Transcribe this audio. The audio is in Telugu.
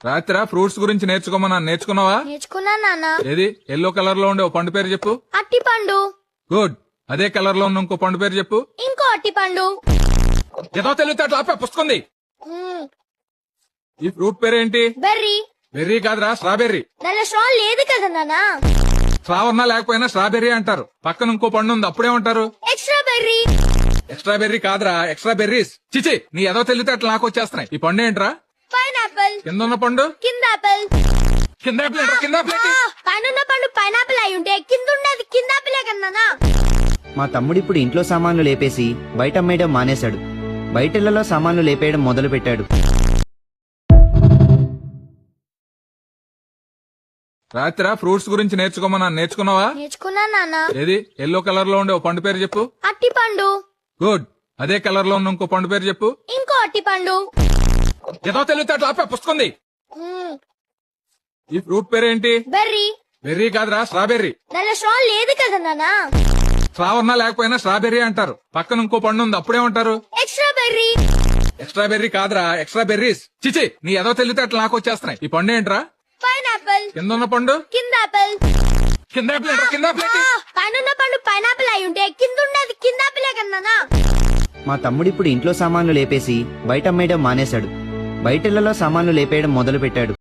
రాత్రి ఫ్రూట్స్ గురించి నేర్చుకోమన్నా నేర్చుకున్నావా? నేర్చుకున్నా నాన్న. ఏది ఎల్లో కలర్ లో ఉండే ఓ పండు పేరు చెప్పు. అట్టి పండు. గుడ్. అదే కలర్ లో ఉన్న ఇంకో పండు పేరు చెప్పు. ఇంకో అట్టి పండు. ఏదో తెలివితే అట్లా ఆపే పుస్తకంది. ఈ ఫ్రూట్ పేరేంటి? బెర్రీ. బెర్రీ కాదురా, స్ట్రాబెర్రీ. దానిలో స్ట్రా లేదు కదా నాన్న. స్ట్రావన్నా లేకపోయినా స్ట్రాబెర్రీ అంటారు. పక్కన ఇంకో పండు ఉంది, అప్పుడేమంటారు? Extra berry. ఎక్స్ట్రా బెర్రీ కాదురా, ఎక్స్ట్రా బెర్రీస్. చిచి, నీ ఏదో తెలివితే అట్లా నాకు వచ్చేస్తున్నాయి. ఈ పండు ఏంట్రా? పైనాపిల్. కింద ఉన్న పండు కింద ఆపిల్. కింద ఆపిల్ ఏంట్రా? కింద ఆపిల్ ఏంటి? పైన పండు పైనాపిల్ అయి ఉంటే కింద ఉండేది కింద ఆపిలే కదా నాన్న. మా తమ్ముడు ఇప్పుడు ఇంట్లో సామాన్లు లేపేసి బయట అమ్మేయడం మానేశాడు. బయటిళ్లలో సామాన్లు లేపేయడం మొదలు పెట్టాడు. రాత్రి ఫ్రూట్స్ గురించి నేర్చుకోమన్నా నేర్చుకున్నావా? నేర్చుకున్నా నాన్న. ఏది ఎల్లో కలర్ లో ఉండే ఓ పండు పేరు చెప్పు. అట్టి పండు. గుడ్. అదే కలర్ లో ఉన్న ఇంకో పండు పేరు చెప్పు. ఇంకో అట్టి పండు. ఏదో తెలివితే అట్లా ఆపే పుస్తకంది. ఈ ఫ్రూట్ పేరేంటి? బెర్రీ. బెర్రీ కాదురా, స్ట్రాబెర్రీ. దానిలో స్ట్రా లేదు కదా నాన్న. స్ట్రావన్నా లేకపోయినా స్ట్రాబెర్రీ అంటారు. పక్కన ఇంకో పండు ఉంది, అప్పుడేమంటారు? Extra berry. ఎక్స్ట్రా బెర్రీ కాదురా, ఎక్స్ట్రా బెర్రీస్. చిచి, నీ ఏదో తెలివితే అట్లా నాకు వచ్చేస్తున్నాయి. ఈ పండు ఏంట్రా? పైనాపిల్. కింద ఉన్న పండు కింద ఆపిల్. కింద ఆపిల్ ఏంట్రా? కింద ఆపిల్ ఏంటి? పైన పండు పైనాపిల్ అయి ఉంటే కింద ఉండేది కింద ఆపిలే కదా నాన్న. మా తమ్ముడు ఇప్పుడు ఇంట్లో సామాన్లు లేపేసి బయట అమ్మేయడం మానేశాడు. బయటిళ్లలో సామాన్లు లేపేయడం మొదలు పెట్టాడు.